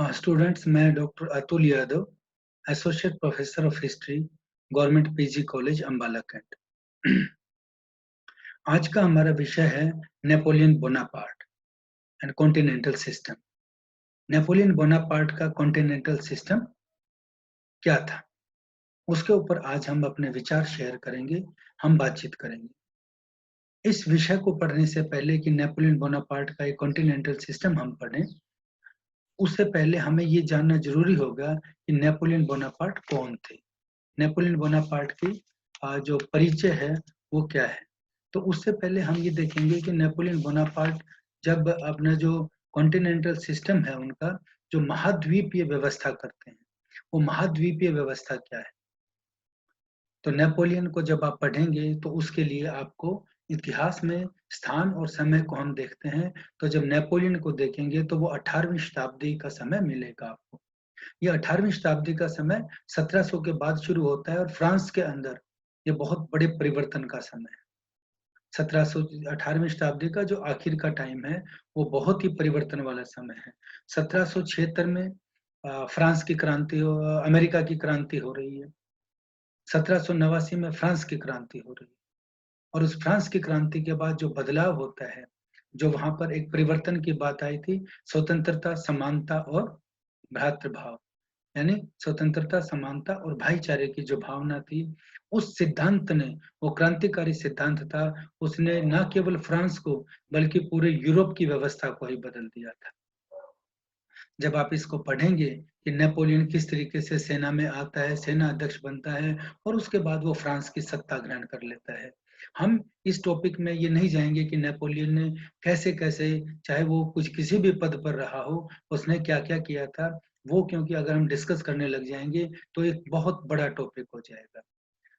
Students, मैं doctor Atul Yadav, associate professor of history, government PG college Ambala cantt. आज का हमारा विषय है Napoleon Bonaparte and continental system. Napoleon Bonaparte का कॉन्टिनेंटल सिस्टम क्या था, उसके ऊपर आज हम अपने विचार शेयर करेंगे, हम बातचीत करेंगे। इस विषय को पढ़ने से पहले कि नेपोलियन बोनापार्ट का एक कॉन्टिनेंटल सिस्टम हम पढ़ें, उससे पहले हमें ये जानना जरूरी होगा कि नेपोलियन बोनापार्ट कौन थे। नेपोलियन बोनापार्ट की जो परिचय है वो क्या है। तो उससे पहले हम ये देखेंगे कि नेपोलियन बोनापार्ट जब अपना जो कॉन्टिनेंटल सिस्टम है उनका जो महाद्वीपीय व्यवस्था करते हैं, वो महाद्वीपीय व्यवस्था क्या है। तो नेपोलियन को जब आप पढ़ेंगे तो उसके लिए आपको इतिहास में स्थान और समय को हम देखते हैं। तो जब नेपोलियन को देखेंगे तो वो 18वीं शताब्दी का समय मिलेगा आपको। ये 18वीं शताब्दी का समय 1700 के बाद शुरू होता है और फ्रांस के अंदर ये बहुत बड़े परिवर्तन का समय है। 1700 18वीं शताब्दी का जो आखिर का टाइम है वो बहुत ही परिवर्तन वाला समय है। 1776 में फ्रांस की क्रांति अमेरिका की क्रांति हो रही है। 1789 में फ्रांस की क्रांति हो रही है और उस फ्रांस की क्रांति के बाद जो बदलाव होता है, जो वहां पर एक परिवर्तन की बात आई थी, स्वतंत्रता, समानता और भ्रातृभाव, यानी स्वतंत्रता, समानता और भाईचारे की जो भावना थी, उस सिद्धांत ने, वो क्रांतिकारी सिद्धांत था, उसने न केवल फ्रांस को बल्कि पूरे यूरोप की व्यवस्था को ही बदल दिया था। जब आप इसको पढ़ेंगे कि नेपोलियन किस तरीके से सेना में आता है, सेना अध्यक्ष बनता है और उसके बाद वो फ्रांस की सत्ता ग्रहण कर लेता है। हम इस टॉपिक में ये नहीं जाएंगे कि नेपोलियन ने कैसे-कैसे, चाहे वो कुछ किसी भी पद पर रहा हो, उसने क्या-क्या किया था, वो क्योंकि अगर हम डिस्कस करने लग जाएंगे तो एक बहुत बड़ा टॉपिक हो जाएगा।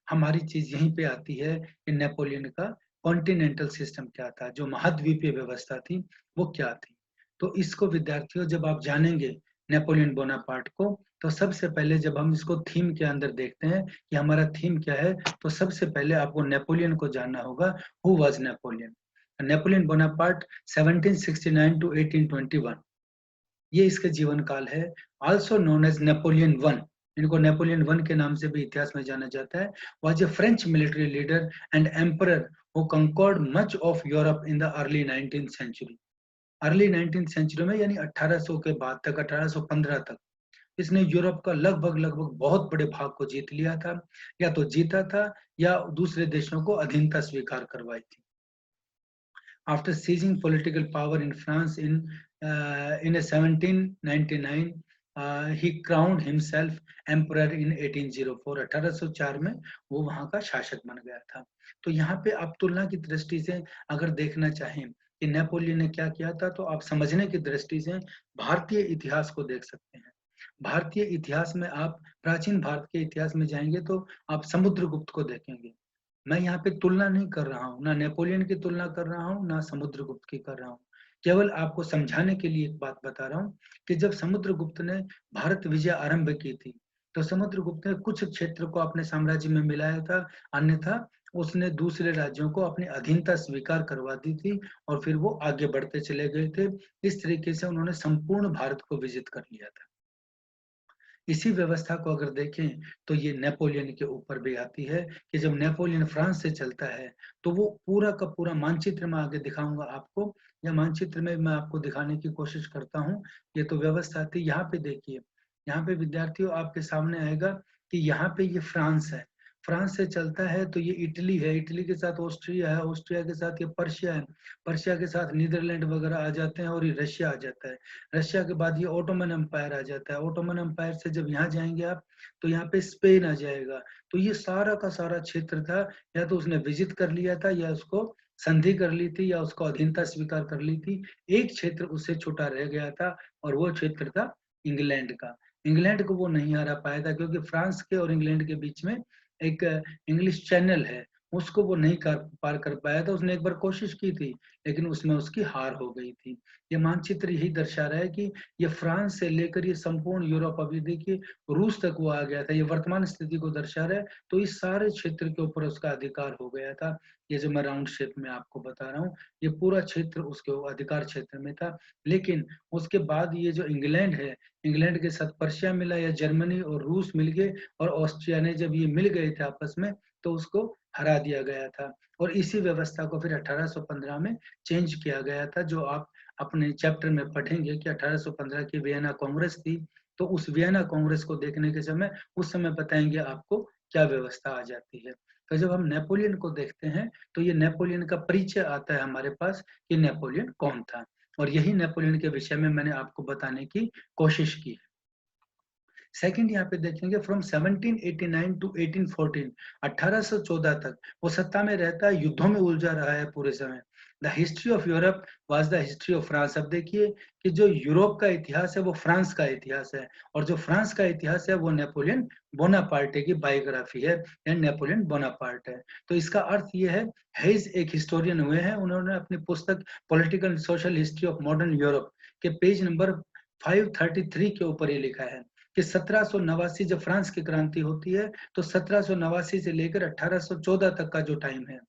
हमारी चीज यहीं पे आती है कि नेपोलियन का कॉन्टिनेंटल सिस्टम क्या था, जो महाद्वीपीय व्यवस्था थी वो क्या थी। तो इसको विद्यार्थियों जब आप जानेंगे नेपोलियन बोनापार्ट को, तो सबसे पहले जब हम इसको थीम के अंदर देखते हैं कि हमारा थीम क्या है, तो सबसे पहले आपको नेपोलियन को जानना होगा। Who was Napoleon? Napoleon Bonaparte 1769 to 1821 ये इसका जीवन काल है। Also known as Napoleon one, इनको नेपोलियन वन के नाम से भी इतिहास में जाना जाता है। Was a French military leader and emperor who conquered much of Europe in the early 19th century. Early 19th century में यानी 1800 के बाद तक, 1815 तक इसने यूरोप का लगभग लगभग बहुत बड़े भाग को जीत लिया था, या तो जीता था या दूसरे देशों को अधीनता स्वीकार करवाई थी। After seizing political power in France in 1799, he crowned himself emperor in 1804. 1804 में वो वहां का शासक बन गया था। तो यहाँ पे आप तुलना की दृष्टि से अगर देखना चाहें कि नेपोलियन ने क्या किया था, तो आप समझने की दृष्टि से भारतीय इतिहास को देख सकते हैं। भारतीय इतिहास में आप प्राचीन भारत के इतिहास में जाएंगे तो आप समुद्रगुप्त को देखेंगे। मैं यहाँ पे तुलना नहीं कर रहा हूँ, ना नेपोलियन की तुलना कर रहा हूँ, ना समुद्रगुप्त की कर रहा हूँ। केवल आपको समझाने के लिए एक बात बता रहा हूँ कि जब समुद्रगुप्त ने भारत विजय आरंभ की थी, तो समुद्रगुप्त ने कुछ क्षेत्र को अपने साम्राज्य में मिलाया था, अन्यथा उसने दूसरे राज्यों को अपनी अधीनता स्वीकार करवा दी थी और फिर वो आगे बढ़ते चले गए थे। इस तरीके से उन्होंने संपूर्ण भारत को विजित कर लिया था। इसी व्यवस्था को अगर देखें तो ये नेपोलियन के ऊपर भी आती है कि जब नेपोलियन फ्रांस से चलता है तो वो पूरा का पूरा मानचित्र में आगे दिखाऊंगा आपको, या मानचित्र में मैं आपको दिखाने की कोशिश करता हूँ। ये तो व्यवस्था थी। यहाँ पे देखिए, यहाँ पे विद्यार्थियों आपके सामने आएगा कि यहाँ पे ये फ्रांस है। फ्रांस से चलता है तो ये इटली है, इटली के साथ ऑस्ट्रिया है, ऑस्ट्रिया के साथ ये पर्शिया है, पर्शिया के साथ नीदरलैंड वगैरह आ जाते हैं और ये रशिया आ जाता है। रशिया के बाद ये ओटोमन एम्पायर आ जाता है। ओटोमन एम्पायर से जब यहाँ जाएंगे आप तो यहाँ पे स्पेन आ जाएगा। तो ये सारा का सारा क्षेत्र था, या तो उसने विजिट कर लिया था या उसको संधि कर ली थी या उसको अधीनता स्वीकार कर ली थी। एक क्षेत्र उससे छूटा रह गया था और वो क्षेत्र था इंग्लैंड का। इंग्लैंड को वो नहीं हरा पाया था क्योंकि फ्रांस के और इंग्लैंड के बीच में एक इंग्लिश चैनल है, उसको वो नहीं पार कर पाया था। उसने एक बार कोशिश की थी, लेकिन उसमें उसकी हार हो गई थी। ये मानचित्र यही दर्शा रहा है कि ये फ्रांस से लेकर ये संपूर्ण यूरोप, अभी देखिए रूस तक वो आ गया था। ये वर्तमान स्थिति को दर्शा रहा है। तो इस सारे क्षेत्र के ऊपर उसका अधिकार हो गया था। ये जो मैं राउंड शेप में आपको बता रहा हूँ, ये पूरा क्षेत्र उसके अधिकार क्षेत्र में था। लेकिन उसके बाद ये जो इंग्लैंड है, इंग्लैंड के साथ पर्शिया मिला, या जर्मनी और रूस मिल गए, और ऑस्ट्रिया ने जब ये मिल गए थे आपस में, तो उसको हरा दिया गया था। और इसी व्यवस्था को फिर 1815 में चेंज किया गया था, जो आप अपने चैप्टर में पढ़ेंगे कि 1815 की वियना कांग्रेस थी। तो उस वियना कांग्रेस को देखने के समय, उस समय बताएंगे आपको क्या व्यवस्था आ जाती है। तो जब हम नेपोलियन को देखते हैं, तो ये नेपोलियन का परिचय आता है हमारे पास कि नेपोलियन कौन था, और यही नेपोलियन के विषय में मैंने आपको बताने की कोशिश की है। सेकंड यहाँ पे देखेंगे, फ्रॉम 1789 टू 1814, 1814 तक वो सत्ता में रहता है, युद्धों में उलझा रहा है पूरे समय। The history of Europe was the history of France. अब देखिए कि जो यूरोप का इतिहास है वो फ्रांस का इतिहास है, और जो फ्रांस का इतिहास है वो नेपोलियन बोनापार्टे की बायोग्राफी है, या नेपोलियन बोनापार्ट है। तो इसका अर्थ ये है, हेज एक हिस्टोरियन हुए हैं, उन्होंने अपनी पुस्तक political social history of modern Europe के पेज नंबर 533 के ऊपर ये लिखा है कि 1789 जब फ्रांस की क्रांति होती है, तो 1789 से लेकर 1814 तक का जो टाइम है,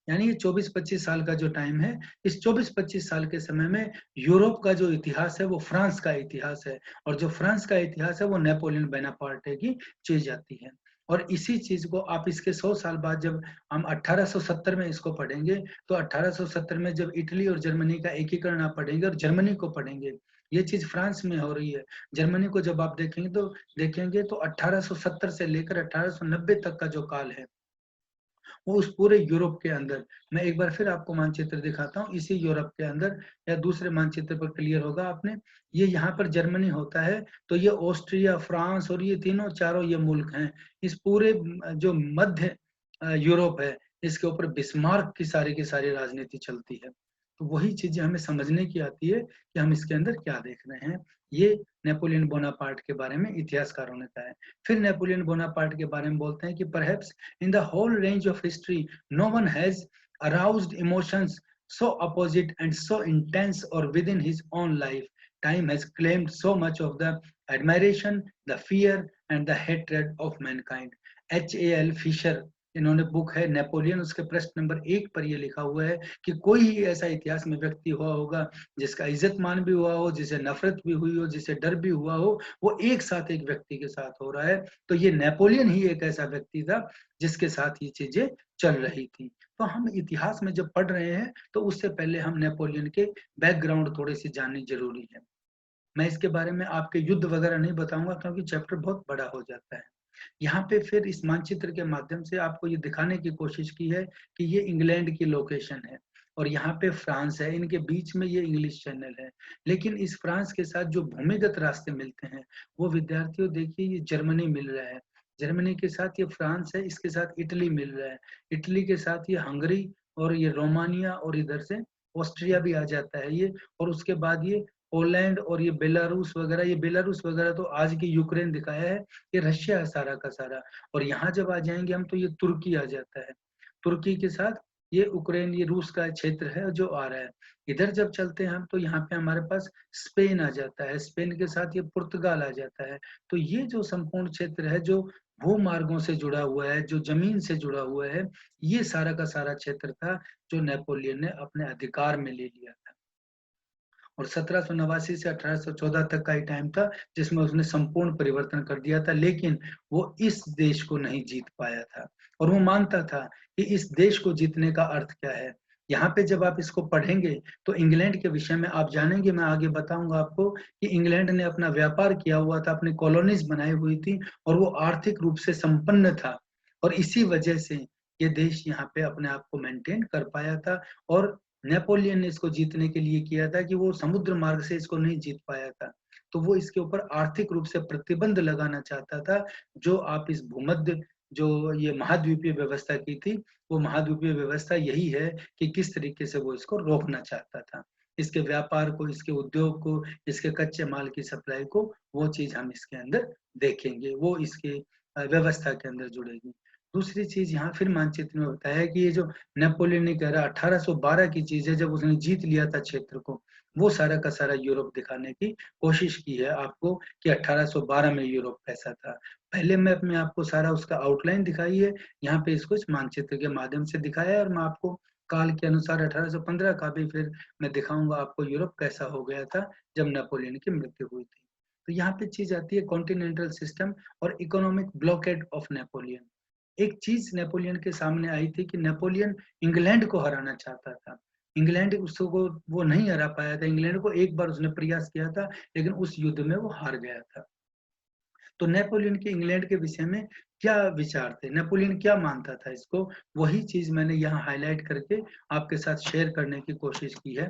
यानी ये 24-25 साल का जो टाइम है, इस 24-25 साल के समय में यूरोप का जो इतिहास है वो फ्रांस का इतिहास है, और जो फ्रांस का इतिहास है वो नेपोलियन बोनापार्टे की चीज आती है। और इसी चीज को आप इसके 100 साल बाद जब हम 1870 में इसको पढ़ेंगे, तो 1870 में जब इटली और जर्मनी का एकीकरण आप पढ़ेंगे और जर्मनी को पढ़ेंगे, ये चीज फ्रांस में हो रही है। जर्मनी को जब आप देखेंगे तो 1870 से लेकर 1890 तक का जो काल है, वो उस पूरे यूरोप के अंदर, मैं एक बार फिर आपको मानचित्र दिखाता हूँ, इसी यूरोप के अंदर, या दूसरे मानचित्र पर क्लियर होगा आपने, ये यहाँ पर जर्मनी होता है, तो ये ऑस्ट्रिया, फ्रांस और ये तीनों चारों ये मुल्क हैं। इस पूरे जो मध्य यूरोप है, इसके ऊपर बिस्मार्क की सारी राजनीति चलती है। तो वही चीजें हमें समझने की आती है कि हम इसके अंदर क्या देख रहे हैं। ये नेपोलियन बोनापार्ट के बारे में इतिहासकारों ने कहा है। फिर नेपोलियन बोनापार्ट के बारे में बोलते हैं कि perhaps in the whole range of history, no one has aroused emotions so opposite and so intense, or within his own life, time has claimed so much of the admiration, the fear, and the hatred of mankind. H.A.L. Fisher, इन्होंने book है Napoleon, उसके प्रश्न number 1 पर ये लिखा हुआ है कि कोई ही ऐसा इतिहास में व्यक्ति हुआ होगा जिसका इज्जत मान भी हुआ हो, जिसे नफरत भी हुई हो, जिसे डर भी हुआ हो, वो एक साथ एक व्यक्ति के साथ हो रहा है। तो ये नेपोलियन ही एक ऐसा व्यक्ति था जिसके साथ ये चीजें चल रही थी। तो हम इतिहास में जब पढ़ रहे हैं, तो उससे पहले हम नेपोलियन के बैकग्राउंड थोड़ी सी जाननी जरूरी है। मैं इसके बारे में आपके युद्ध वगैरह नहीं बताऊंगा, क्योंकि चैप्टर बहुत बड़ा हो जाता है। यहाँ पे फिर इस मानचित्र के माध्यम से आपको ये दिखाने की कोशिश की है कि ये इंग्लैंड की लोकेशन है, और यहाँ पे फ्रांस है, इनके बीच में ये इंग्लिश चैनल है। लेकिन इस फ्रांस के साथ जो भूमिगत रास्ते मिलते हैं, वो विद्यार्थियों देखिए, ये जर्मनी मिल रहा है, जर्मनी के साथ ये फ्रांस है, इसके साथ इटली मिल रहा है, इटली के साथ ये हंगरी और ये रोमानिया, और इधर से ऑस्ट्रिया भी आ जाता है ये, और उसके बाद ये पोलैंड और ये बेलारूस वगैरह, ये बेलारूस वगैरह तो आज की यूक्रेन दिखाया है, ये रशिया है सारा का सारा। और यहाँ जब आ जाएंगे हम, तो ये तुर्की आ जाता है, तुर्की के साथ ये यूक्रेन, ये रूस का क्षेत्र है जो आ रहा है। इधर जब चलते हैं हम, तो यहाँ पे हमारे पास स्पेन आ जाता है, स्पेन के साथ ये पुर्तगाल आ जाता है। तो ये जो संपूर्ण क्षेत्र है, जो भूमार्गों से जुड़ा हुआ है, जो जमीन से जुड़ा हुआ है, ये सारा का सारा क्षेत्र था जो नेपोलियन ने अपने अधिकार में ले लिया था। और 1789 से 1814 तक का ही टाइम था जिसमें उसने संपूर्ण परिवर्तन कर दिया था, लेकिन वो इस देश को नहीं जीत पाया था। और वो मानता था कि इस देश को जीतने का अर्थ क्या है। यहाँ पे जब आप इसको पढ़ेंगे, तो इंग्लैंड के विषय में आप जानेंगे, मैं आगे बताऊंगा आपको कि इंग्लैंड ने अपना व्यापार किया हुआ था, अपनी कॉलोनीज बनाई हुई थी, और वो आर्थिक रूप से संपन्न था, और इसी वजह से ये देश यहाँ पे अपने आप को मेंटेन कर पाया था। और नेपोलियन ने इसको जीतने के लिए किया था कि वो समुद्र मार्ग से इसको नहीं जीत पाया था, तो वो इसके ऊपर आर्थिक रूप से प्रतिबंध लगाना चाहता था। जो आप इस भूमध्य, जो ये महाद्वीपीय व्यवस्था की थी, वो महाद्वीपीय व्यवस्था यही है कि किस तरीके से वो इसको रोकना चाहता था, इसके व्यापार को, इसके उद्योग को, इसके कच्चे माल की सप्लाई को, वो चीज हम इसके अंदर देखेंगे, वो इसके व्यवस्था के अंदर जुड़ेगी। दूसरी चीज यहाँ फिर मानचित्र में बताया है कि ये जो नेपोलियन ने कह रहा 1812 की चीज है, जब उसने जीत लिया था क्षेत्र को, वो सारा का सारा यूरोप दिखाने की कोशिश की है आपको कि 1812 में यूरोप कैसा था। पहले मैप में आपको सारा उसका आउटलाइन दिखाई है, यहाँ पे इसको इस मानचित्र के माध्यम से दिखाया है, और मैं आपको काल के अनुसार 1815 का भी फिर मैं दिखाऊंगा आपको यूरोप कैसा हो गया था जब नेपोलियन की मृत्यु हुई थी। तो यहाँ पे चीज आती है कॉन्टिनेंटल सिस्टम और इकोनॉमिक ब्लॉकेड ऑफ नेपोलियन। एक चीज नेपोलियन के सामने आई थी कि नेपोलियन इंग्लैंड को हराना चाहता था। इंग्लैंड उसको वो नहीं हरा पाया था। इंग्लैंड को एक बार उसने प्रयास किया था, लेकिन उस युद्ध में वो हार गया था। तो नेपोलियन के इंग्लैंड के विषय में क्या विचार थे, नेपोलियन क्या मानता था इसको, वही चीज मैंने यहाँ हाईलाइट करके आपके साथ शेयर करने की कोशिश की है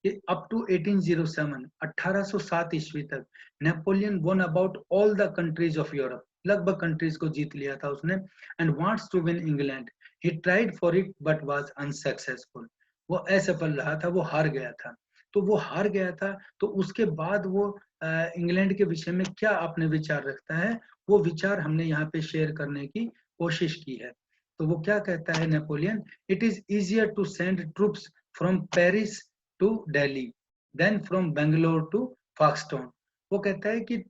कि अप टू 1807 1807 ईस्वी तक Napoleon won about all the countries of Europe, लगभग कंट्रीज को जीत लिया था उसने, and wants to win England. He tried for it but was unsuccessful. वो असफल रहा था, वो हार गया था। तो वो हार गया था, तो उसके बाद वो इंग्लैंड के विषय में क्या अपने विचार रखता है, वो विचार हमने यहाँ पे शेयर करने की कोशिश की है। तो वो क्या कहता है Napoleon, it is easier to send troops from Paris to Delhi than from Bangalore to Folkestone. वो कहता है कि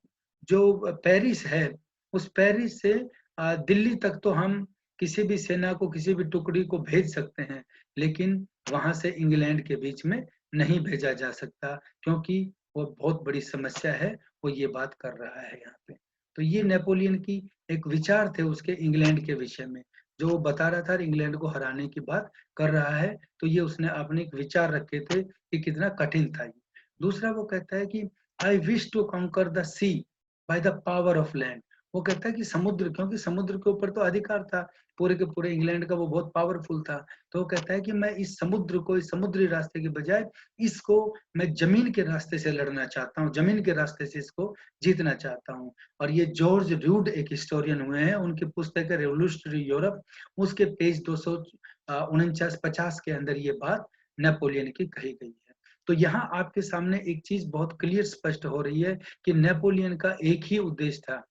जो पेरिस है, उस पेरिस से दिल्ली तक तो हम किसी भी सेना को, किसी भी टुकड़ी को भेज सकते हैं, लेकिन वहां से इंग्लैंड के बीच में नहीं भेजा जा सकता, क्योंकि वो बहुत बड़ी समस्या है। वो ये बात कर रहा है यहाँ पे। तो ये नेपोलियन की एक विचार थे उसके इंग्लैंड के विषय में, जो वो बता रहा था, इंग्लैंड को हराने की बात कर रहा है। तो ये उसने अपने एक विचार रखे थे कि कितना कठिन था ये। दूसरा वो कहता है कि I wish to conquer the sea by the power of land. वो कहता है कि समुद्र, क्योंकि समुद्र के ऊपर तो अधिकार था पूरे के पूरे इंग्लैंड का, वो बहुत पावरफुल था। तो वो कहता है कि मैं इस समुद्र को, इस समुद्री रास्ते के बजाय इसको मैं जमीन के रास्ते से लड़ना चाहता हूँ, जमीन के रास्ते से इसको जीतना चाहता हूँ। और ये जॉर्ज रूड एक हिस्टोरियन हुए हैं, उनकी पुस्तक है रेवोल्यूशनरी यूरोप, उसके पेज 249-50 के अंदर ये बात नेपोलियन की कही गई है। तो यहाँ आपके सामने एक चीज बहुत क्लियर स्पष्ट हो रही है कि नेपोलियन का एक ही उद्देश्य था,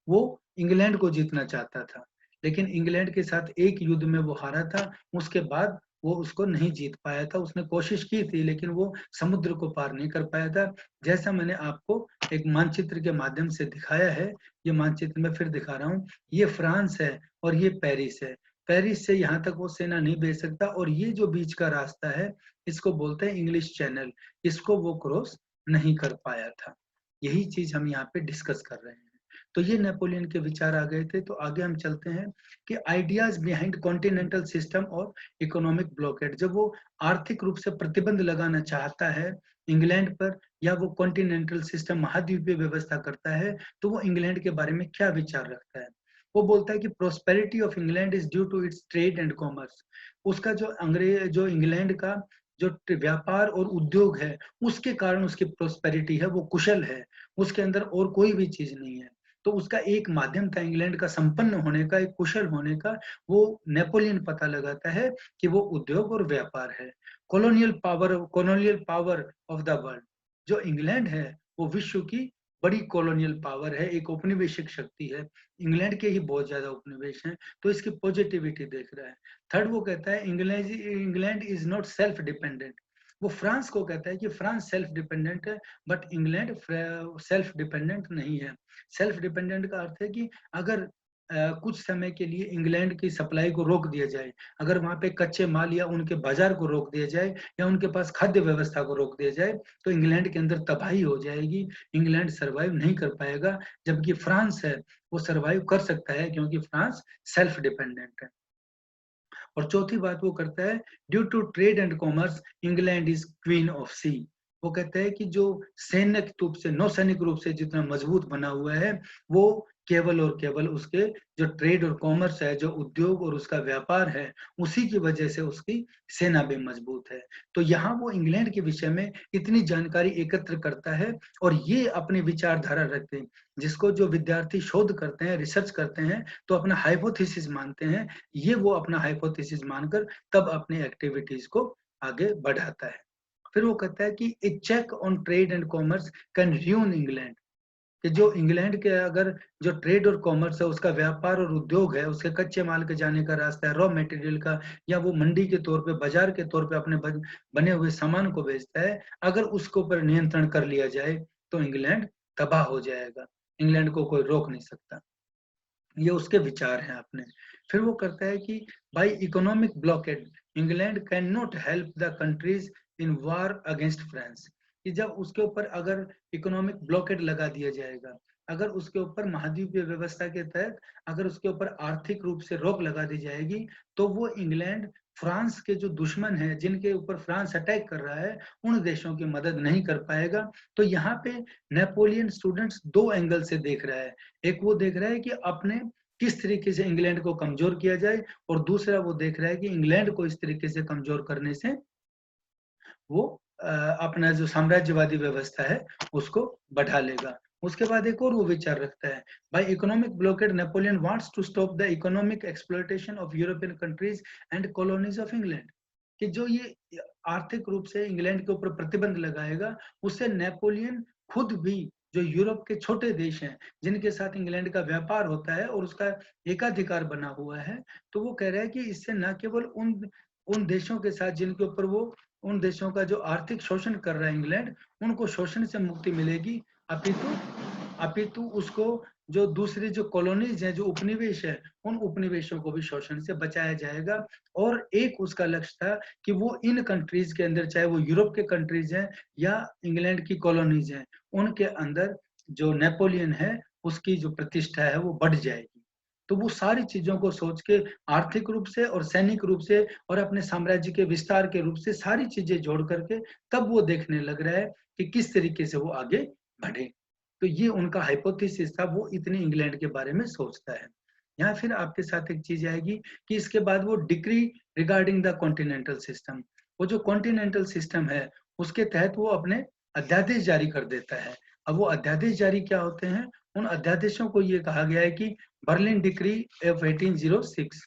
वो इंग्लैंड को जीतना चाहता था, लेकिन इंग्लैंड के साथ एक युद्ध में वो हारा था। उसके बाद वो उसको नहीं जीत पाया था। उसने कोशिश की थी, लेकिन वो समुद्र को पार नहीं कर पाया था। जैसा मैंने आपको एक मानचित्र के माध्यम से दिखाया है, ये मानचित्र में फिर दिखा रहा हूँ। ये फ्रांस है और ये पेरिस है। पेरिस से यहाँ तक वो सेना नहीं भेज सकता, और ये जो बीच का रास्ता है, इसको बोलते हैं इंग्लिश चैनल, इसको वो क्रॉस नहीं कर पाया था। यही चीज हम यहाँ पे डिस्कस कर रहे हैं। तो ये नेपोलियन के विचार आ गए थे। तो आगे हम चलते हैं कि आइडियाज बिहाइंड कॉन्टिनेंटल सिस्टम और इकोनॉमिक ब्लॉकेड। जब वो आर्थिक रूप से प्रतिबंध लगाना चाहता है इंग्लैंड पर, या वो कॉन्टिनेंटल सिस्टम महाद्वीपीय व्यवस्था करता है, तो वो इंग्लैंड के बारे में क्या विचार रखता है। वो बोलता है कि prosperity of England is due to its trade and commerce. उसका जो इंग्लैंड का जो व्यापार और उद्योग है, उसके कारण उसकी प्रोस्पेरिटी है, वो कुशल है, उसके अंदर और कोई भी चीज नहीं है। तो उसका एक माध्यम था इंग्लैंड का संपन्न होने का, एक कुशल होने का। वो नेपोलियन पता लगाता है कि वो उद्योग और व्यापार है। Colonial power of the world, जो इंग्लैंड है वो विश्व की बड़ी कॉलोनियल पावर है, एक औपनिवेशिक शक्ति है। इंग्लैंड के ही बहुत ज्यादा उपनिवेश हैं, तो इसकी पॉजिटिविटी देख रहा है। थर्ड वो कहता है England is not self dependent. वो फ्रांस को कहता है कि फ्रांस सेल्फ डिपेंडेंट है, बट इंग्लैंड सेल्फ डिपेंडेंट नहीं है। सेल्फ डिपेंडेंट का अर्थ है कि अगर कुछ समय के लिए इंग्लैंड की सप्लाई को रोक दिया जाए, अगर वहां पे कच्चे माल या उनके बाजार को रोक दिया जाए, या उनके पास खाद्य व्यवस्था को रोक दिया जाए, तो इंग्लैंड के अंदर तबाही हो जाएगी। इंग्लैंड सरवाइव नहीं कर पाएगा। जबकि फ्रांस है, वो सरवाइव कर सकता है, क्योंकि फ्रांस सेल्फ डिपेंडेंट है। और चौथी बात वो करता है, due to trade and commerce England is queen of sea. वो कहता है कि जो सैनिक रूप से, नौसैनिक रूप से जितना मजबूत बना हुआ है, वो केवल और केवल उसके जो ट्रेड और कॉमर्स है, जो उद्योग और उसका व्यापार है, उसी की वजह से उसकी सेना भी मजबूत है। तो यहाँ वो इंग्लैंड के विषय में इतनी जानकारी एकत्र करता है, और ये अपनी विचारधारा रखते हैं, जिसको जो विद्यार्थी शोध करते हैं, रिसर्च करते हैं, तो अपना हाइपोथेसिस मानते हैं। ये वो अपना हाइपोथेसिस मानकर तब अपनी एक्टिविटीज को आगे बढ़ाता है। फिर वो कहता है कि a check on trade and commerce can ruin England. कि जो इंग्लैंड के अगर जो ट्रेड और कॉमर्स है, उसका व्यापार और उद्योग है, उसके कच्चे माल के जाने का रास्ता है, रॉ मटेरियल का, या वो मंडी के तौर पे, बाजार के तौर पे अपने बने हुए सामान को बेचता है, अगर उसके ऊपर नियंत्रण कर लिया जाए तो इंग्लैंड तबाह हो जाएगा, इंग्लैंड को कोई रोक नहीं सकता। ये उसके विचार हैं अपने। फिर वो करता है कि by economic blockade England can not help the countries in war against France, कि जब उसके ऊपर अगर इकोनॉमिक ब्लॉकेड लगा दिया जाएगा, अगर उसके ऊपर महाद्वीपीय व्यवस्था के तहत अगर उसके ऊपर आर्थिक रूप से रोक लगा दी जाएगी, तो वो इंग्लैंड फ्रांस के जो दुश्मन है, जिनके ऊपर फ्रांस अटैक कर रहा है, उन देशों की मदद नहीं कर पाएगा। तो यहाँ पे नेपोलियन स्टूडेंट्स दो एंगल से देख रहा है। एक वो देख रहा है कि अपने किस तरीके से इंग्लैंड को कमजोर किया जाए, और दूसरा वो देख रहा है कि इंग्लैंड को इस तरीके से कमजोर करने से वो अपना जो साम्राज्यवादी व्यवस्था है उसको बढ़ा लेगा। उसके बाद एक और वो विचार रखता है, by economic blockade Napoleon wants to stop the economic exploitation of European countries and colonies of England, कि जो ये आर्थिक रूप से इंग्लैंड के ऊपर प्रतिबंध लगाएगा, उससे नेपोलियन खुद भी जो यूरोप के छोटे देश हैं, जिनके साथ इंग्लैंड का व्यापार होता है और उसका एकाधिकार बना हुआ है, तो वो कह रहा है कि इससे न केवल उन उन देशों के साथ जिनके ऊपर वो उन देशों का जो आर्थिक शोषण कर रहा है इंग्लैंड, उनको शोषण से मुक्ति मिलेगी, अपितु अपितु उसको जो दूसरी जो कॉलोनीज हैं, जो उपनिवेश है, उन उपनिवेशों को भी शोषण से बचाया जाएगा। और एक उसका लक्ष्य था कि वो इन कंट्रीज के अंदर, चाहे वो यूरोप के कंट्रीज हैं या इंग्लैंड की कॉलोनीज हैं, उनके अंदर जो नेपोलियन है उसकी जो प्रतिष्ठा है वो बढ़ जाएगी। तो वो सारी चीजों को सोच के आर्थिक रूप से और सैनिक रूप से और अपने साम्राज्य के विस्तार के रूप से सारी चीजें जोड़ करके तब वो देखने लग रहा है कि किस तरीके से वो आगे बढ़े। तो ये उनका हाइपोथेसिस था, वो इतनी इंग्लैंड के बारे में सोचता है। यहाँ फिर आपके साथ एक चीज आएगी कि इसके बाद वो decree regarding the continental system, वो जो कॉन्टिनेंटल सिस्टम है उसके तहत वो अपने अध्यादेश जारी कर देता है। अब वो अध्यादेश जारी क्या होते हैं, उन अध्यादेशों को ये कहा गया है कि बर्लिन डिक्री ऑफ 1806,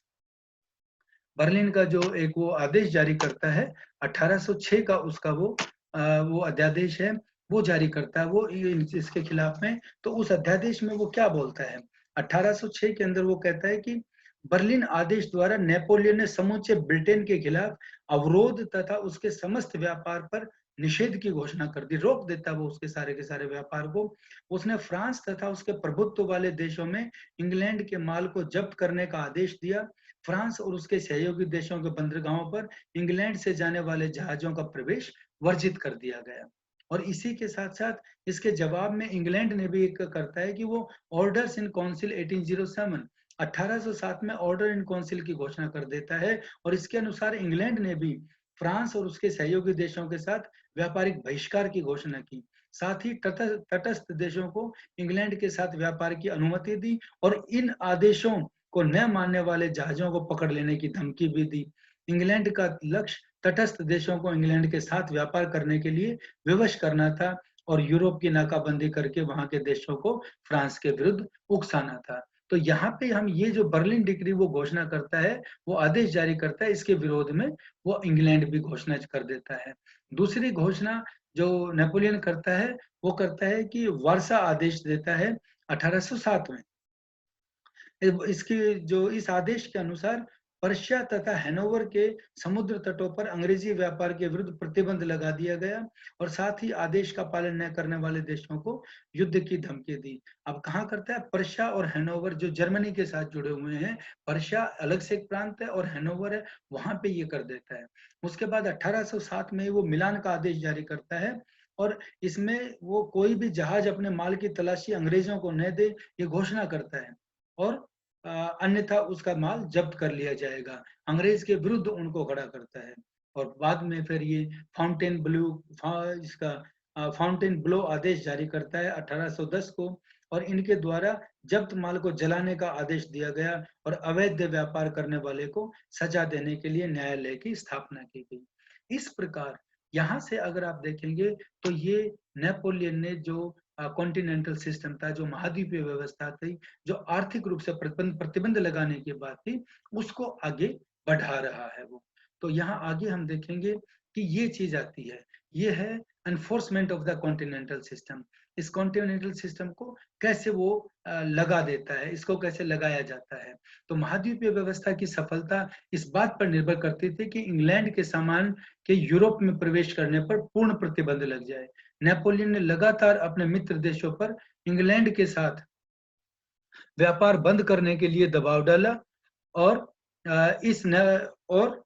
बर्लिन का जो एक वो आदेश जारी करता है 1806 का, उसका वो अध्यादेश है, वो जारी करता है वो इसके खिलाफ में। तो उस अध्यादेश में वो क्या बोलता है, 1806 के अंदर वो कहता है कि बर्लिन आदेश द्वारा नेपोलियन ने समूचे ब्रिटेन के खिलाफ अवरोध तथा उसके समस्त व्यापार पर निषेध की घोषणा कर दी, रोक देता वो उसके सारे के सारे व्यापार को। उसने फ्रांस तथा उसके प्रभुत्व वाले देशों में इंग्लैंड के माल को जब्त करने का आदेश दिया। फ्रांस और उसके सहयोगी देशों के बंदरगाहों पर इंग्लैंड से जाने वाले जहाजों का प्रवेश वर्जित कर दिया गया। और इसी के साथ साथ इसके जवाब में इंग्लैंड ने भी एक करता है कि वो ऑर्डर्स इन काउंसिल 1807, 1807 में ऑर्डर इन काउंसिल की घोषणा कर देता है। और इसके अनुसार इंग्लैंड ने भी फ्रांस और उसके सहयोगी देशों के साथ व्यापारिक बहिष्कार की घोषणा की। साथ ही तटस्थ देशों को इंग्लैंड के साथ व्यापार की अनुमति दी और इन आदेशों को न मानने वाले जहाजों को पकड़ लेने की धमकी भी दी। इंग्लैंड का लक्ष्य तटस्थ देशों को इंग्लैंड के साथ व्यापार करने के लिए विवश करना था और यूरोप की नाकाबंदी करके वहां के देशों को फ्रांस के विरुद्ध उकसाना था। तो यहाँ पे हम ये जो बर्लिन डिक्री वो घोषणा करता है, वो आदेश जारी करता है, इसके विरोध में वो इंग्लैंड भी घोषणा कर देता है। दूसरी घोषणा जो नेपोलियन करता है, वो करता है कि वर्षा आदेश देता है 1807 में। इसकी जो इस आदेश के अनुसार पर्शिया तथा हैनोवर के समुद्र तटों पर अंग्रेजी व्यापार के विरुद्ध प्रतिबंध लगा दिया गया और साथ ही आदेश का पालन न करने वाले देशों को युद्ध की धमकी दी। अब कहाँ करता है, पर्शिया और हैनोवर जो जर्मनी के साथ जुड़े हुए हैं, पर्शिया अलग से एक प्रांत है और हैनोवर है, वहां पे ये कर देता है। उसके बाद 1807 में वो मिलान का आदेश जारी करता है और इसमें वो कोई भी जहाज अपने माल की तलाशी अंग्रेजों को न दे, ये घोषणा करता है और अन्यथा उसका माल जब्त कर लिया जाएगा। अंग्रेज के विरुद्ध उनको खड़ा करता है। और बाद में फिर ये फाउंटेन ब्लू इसका फाउंटेन ब्लो आदेश जारी करता है 1810 को और इनके द्वारा जब्त माल को जलाने का आदेश दिया गया और अवैध व्यापार करने वाले को सजा देने के लिए न्यायालय की स्थापना की गई। इस प्रकार यहाँ से अगर आप देखेंगे तो ये नेपोलियन ने जो कॉन्टिनेंटल सिस्टम था, जो महाद्वीपीय व्यवस्था थी, जो आर्थिक रूप से प्रतिबंध लगाने की बात थी, उसको आगे बढ़ा रहा है वो। तो यहाँ आगे हम देखेंगे कि ये चीज आती है, ये है enforcement of the continental system, इस कॉन्टिनेंटल सिस्टम को कैसे वो लगा देता है, इसको कैसे लगाया जाता है। तो महाद्वीपीय व्यवस्था की सफलता इस बात पर निर्भर करती थी कि इंग्लैंड के सामान के यूरोप में प्रवेश करने पर पूर्ण प्रतिबंध लग जाए। नेपोलियन ने लगातार अपने मित्र देशों पर इंग्लैंड के साथ व्यापार बंद करने के लिए दबाव डाला और और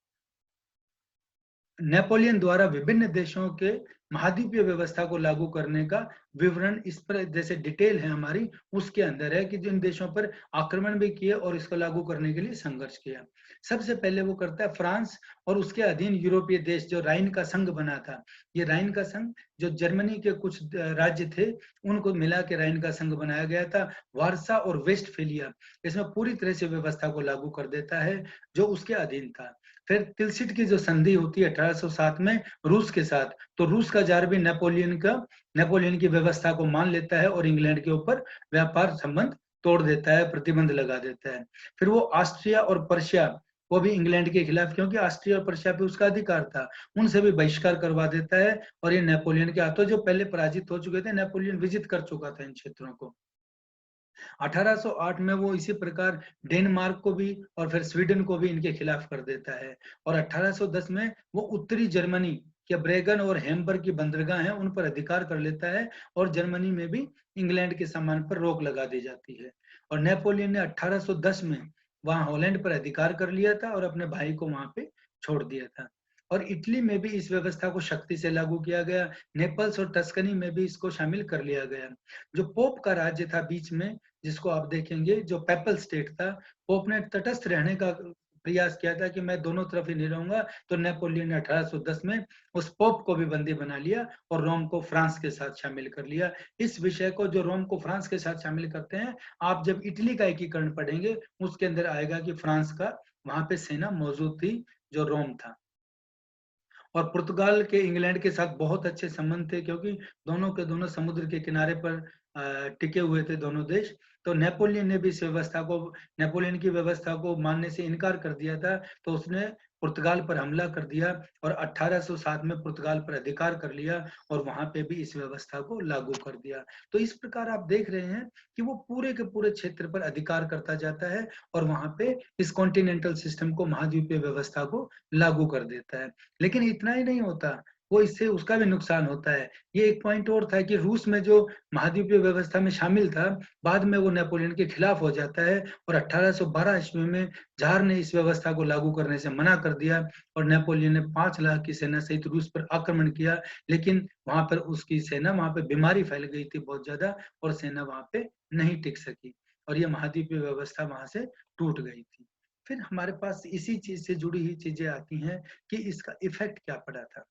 नेपोलियन द्वारा विभिन्न देशों के महाद्वीपीय व्यवस्था को लागू करने का विवरण इस पर जैसे डिटेल है हमारी, उसके अंदर है कि जिन देशों पर आक्रमण भी किए और इसको लागू करने के लिए संघर्ष किया। सबसे पहले वो करता है फ्रांस और उसके अधीन यूरोपीय देश जो राइन का संघ बना था। ये राइन का संघ जो जर्मनी के कुछ राज्य थे उनको मिला के राइन का संघ बनाया गया था। वारसा और वेस्टफेलिया इसमें पूरी तरह से व्यवस्था को लागू कर देता है जो उसके अधीन था। फिर तिलसिट की जो संधि होती है 1807 में रूस के साथ, तो रूस का जार भी नेपोलियन की व्यवस्था को मान लेता है और इंग्लैंड के ऊपर व्यापार संबंध तोड़ देता है, प्रतिबंध लगा देता है। फिर वो ऑस्ट्रिया और पर्शिया वो भी इंग्लैंड के खिलाफ, क्योंकि ऑस्ट्रिया और पर्शिया पे उसका अधिकार था, उनसे भी बहिष्कार करवा देता है और ये नेपोलियन के हाथों जो पहले पराजित हो चुके थे, नेपोलियन विजित कर चुका था इन क्षेत्रों को। 1808 में वो इसी प्रकार डेनमार्क को भी और फिर स्वीडन को भी इनके खिलाफ कर देता है और 1810 में वो उत्तरी जर्मनी के ब्रेगन और हैम्बर्ग की बंदरगाह हैं उन पर अधिकार कर लेता है और जर्मनी में भी इंग्लैंड के सामान पर रोक लगा दी जाती है। और नेपोलियन ने 1810 में वहां हॉलैंड पर अधिकार कर लिया था और अपने भाई को वहां पे छोड़ दिया था। और इटली में भी इस व्यवस्था को शक्ति से लागू किया गया, नेपल्स और टस्कनी में भी इसको शामिल कर लिया गया। जो पोप का राज्य था बीच में, जिसको आप देखेंगे जो पेपल स्टेट था, पोप ने तटस्थ रहने का प्रयास किया था कि मैं दोनों तरफ ही नहीं रहूंगा, तो नेपोलियन ने 1810 में उस पोप को भी बंदी बना लिया और रोम को फ्रांस के साथ शामिल कर लिया। इस विषय को जो रोम को फ्रांस के साथ शामिल करते हैं, आप जब इटली का एकीकरण पढ़ेंगे उसके अंदर आएगा कि फ्रांस का वहां पे सेना मौजूद थी जो रोम था। और पुर्तगाल के इंग्लैंड के साथ बहुत अच्छे संबंध थे क्योंकि दोनों के दोनों समुद्र के किनारे पर टिके हुए थे दोनों देश। तो नेपोलियन ने भी इस व्यवस्था को, नेपोलियन की व्यवस्था को मानने से इनकार कर दिया था, तो उसने पुर्तगाल पर हमला कर दिया और 1807 में पुर्तगाल पर अधिकार कर लिया और वहां पे भी इस व्यवस्था को लागू कर दिया। तो इस प्रकार आप देख रहे हैं कि वो पूरे के पूरे क्षेत्र पर अधिकार करता जाता है और वहां पे इस कॉन्टिनेंटल सिस्टम को, महाद्वीपीय व्यवस्था को लागू कर देता है। लेकिन इतना ही नहीं होता, वो इससे उसका भी नुकसान होता है। ये एक पॉइंट और था कि रूस में जो महाद्वीपीय व्यवस्था में शामिल था, बाद में वो नेपोलियन के खिलाफ हो जाता है और 1812 ईस्वी में जार ने इस व्यवस्था को लागू करने से मना कर दिया और नेपोलियन ने 5 लाख की सेना सहित रूस पर आक्रमण किया। लेकिन वहां पर उसकी सेना, वहां पे बीमारी फैल गई थी बहुत ज्यादा और सेना वहां पे नहीं टिक सकी और ये महाद्वीपीय व्यवस्था वहां से टूट गई थी। फिर हमारे पास इसी चीज से जुड़ी हुई चीजें आती हैं कि इसका इफेक्ट क्या पड़ा था।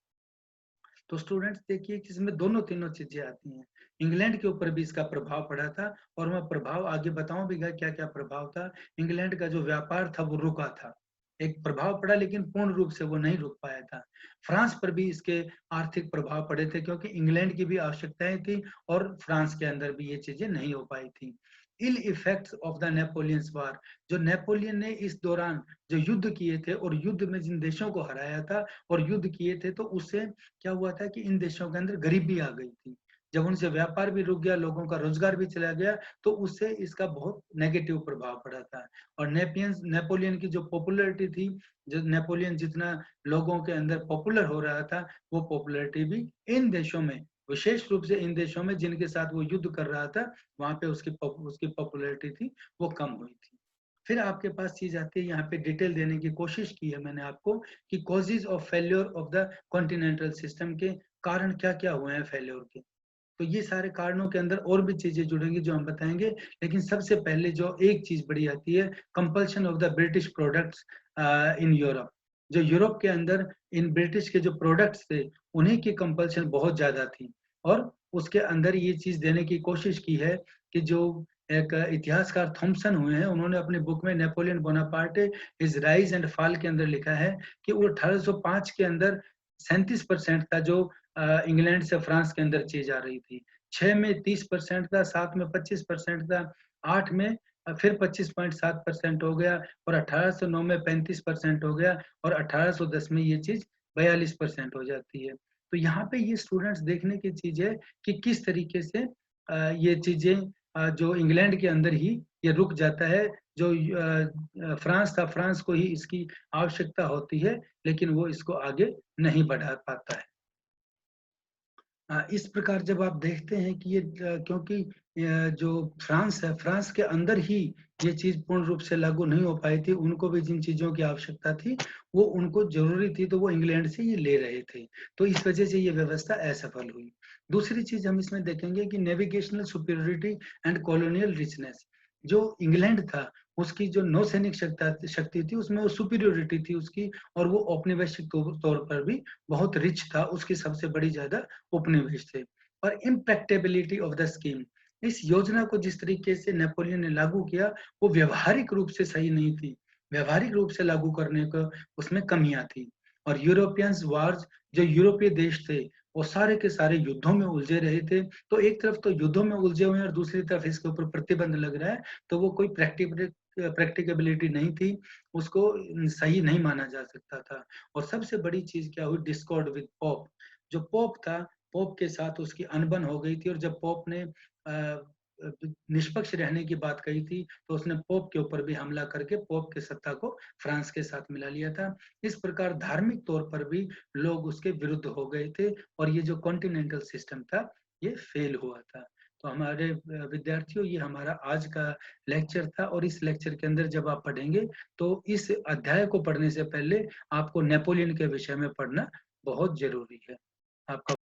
तो स्टूडेंट्स देखिए कि इसमें दोनों तीनों चीजें आती हैं। इंग्लैंड के ऊपर भी इसका प्रभाव पड़ा था और मैं प्रभाव आगे बताऊं भी क्या क्या प्रभाव था। इंग्लैंड का जो व्यापार था वो रुका था, एक प्रभाव पड़ा लेकिन पूर्ण रूप से वो नहीं रुक पाया था। फ्रांस पर भी इसके आर्थिक प्रभाव पड़े थे क्योंकि इंग्लैंड की भी आवश्यकताएं थी और फ्रांस के अंदर भी ये चीजें नहीं हो पाई थी। इल इफेक्ट्स ऑफ द नेपोलियंस वार, जो नेपोलियन ने इस दौरान जो युद्ध किए थे और युद्ध में जिन देशों को हराया था और युद्ध किए थे, तो उससे क्या हुआ था कि इन देशों के अंदर गरीबी आ गई थी। जब उनसे व्यापार भी रुक गया, लोगों का रोजगार भी चला गया, तो उससे इसका बहुत नेगेटिव प्रभाव पड़ा था। और नेपोलियन की जो पॉपुलैरिटी थी, जो नेपोलियन जितना लोगों के अंदर पॉपुलर हो रहा था, वो पॉपुलैरिटी भी इन देशों में, विशेष रूप से इन देशों में जिनके साथ वो युद्ध कर रहा था, वहां पे उसकी पॉपुलैरिटी थी वो कम हुई थी। फिर आपके पास चीज आती है, यहाँ पे डिटेल देने की कोशिश की है मैंने आपको कि causes of failure of the continental system के कारण क्या क्या हुए हैं फेल्योर के। तो ये सारे कारणों के अंदर और भी चीजें जुड़ेंगी जो हम बताएंगे, लेकिन सबसे पहले जो एक चीज बड़ी आती है, compulsion of the British products in Europe. जो यूरोप के अंदर इन ब्रिटिश के जो प्रोडक्ट्स थे उन्हीं की कंपल्शन बहुत ज्यादा थी और उसके अंदर ये चीज देने की कोशिश की है कि जो एक इतिहासकार थॉम्सन हुए हैं, उन्होंने अपनी बुक में Napoleon Bonaparte his rise and fall के अंदर लिखा है कि वो 1805 के अंदर 37% था जो इंग्लैंड से फ्रांस के अंदर चीज आ रही थी, 6 में 30% था, 7 में 25% था, 8 में फिर 25.7% हो गया और 1809 में 35% हो गया और 1810 में ये चीज 42% हो जाती है। तो यहाँ पे ये स्टूडेंट्स देखने की चीज है कि किस तरीके से ये चीजें जो इंग्लैंड के अंदर ही ये रुक जाता है। जो फ्रांस था, फ्रांस को ही इसकी आवश्यकता होती है, लेकिन वो इसको आगे नहीं बढ़ा पाता है। इस प्रकार जब आप देखते हैं कि ये क्योंकि जो फ्रांस है, फ्रांस के अंदर ही ये चीज पूर्ण रूप से लागू नहीं हो पाई थी, उनको भी जिन चीजों की आवश्यकता थी वो उनको जरूरी थी, तो वो इंग्लैंड से ये ले रहे थे, तो इस वजह से ये व्यवस्था असफल हुई। दूसरी चीज हम इसमें देखेंगे कि navigational superiority and colonial richness. जो इंग्लैंड था उसकी जो नौसैनिक शक्ति थी उसमें वो सुपीरियोरिटी थी उसकी, और वो औपनिवेशिक तौर पर भी बहुत रिच था, उसकी सबसे बड़ी ज्यादा उपनिवेश थे। और इम्प्रैक्टिबिलिटी ऑफ द स्कीम, इस योजना को जिस तरीके से नेपोलियन ने लागू किया वो व्यवहारिक रूप से सही नहीं थी, व्यवहारिक रूप से लागू करने को उसमें कमियां थी। और यूरोपियंस वार्स, जो यूरोपीय देश थे वो सारे के सारे युद्धों में उलझे रहे थे, तो एक तरफ तो युद्धों में उलझे हुए हैं और दूसरी तरफ इसके ऊपर प्रतिबंध लग रहा है, तो वो कोई प्रैक्टिकेबिलिटी नहीं थी, उसको सही नहीं माना जा सकता था। और सबसे बड़ी चीज क्या हुई, डिस्कॉर्ड विद पोप। जो पोप था, पोप के साथ उसकी अनबन हो गई थी, और जब पोप ने निष्पक्ष रहने की बात कही थी तो उसने पोप के ऊपर भी हमला करके पोप के सत्ता को फ्रांस के साथ मिला लिया था। इस प्रकार धार्मिक तौर पर भी लोग उसके विरुद्ध हो गए थे, और ये जो कॉन्टिनेंटल सिस्टम था ये फेल हुआ था। तो हमारे विद्यार्थियों, ये हमारा आज का लेक्चर था, और इस लेक्चर के अंदर जब आप पढ़ेंगे तो इस अध्याय को पढ़ने से पहले आपको नेपोलियन के विषय में पढ़ना बहुत जरूरी है। आपका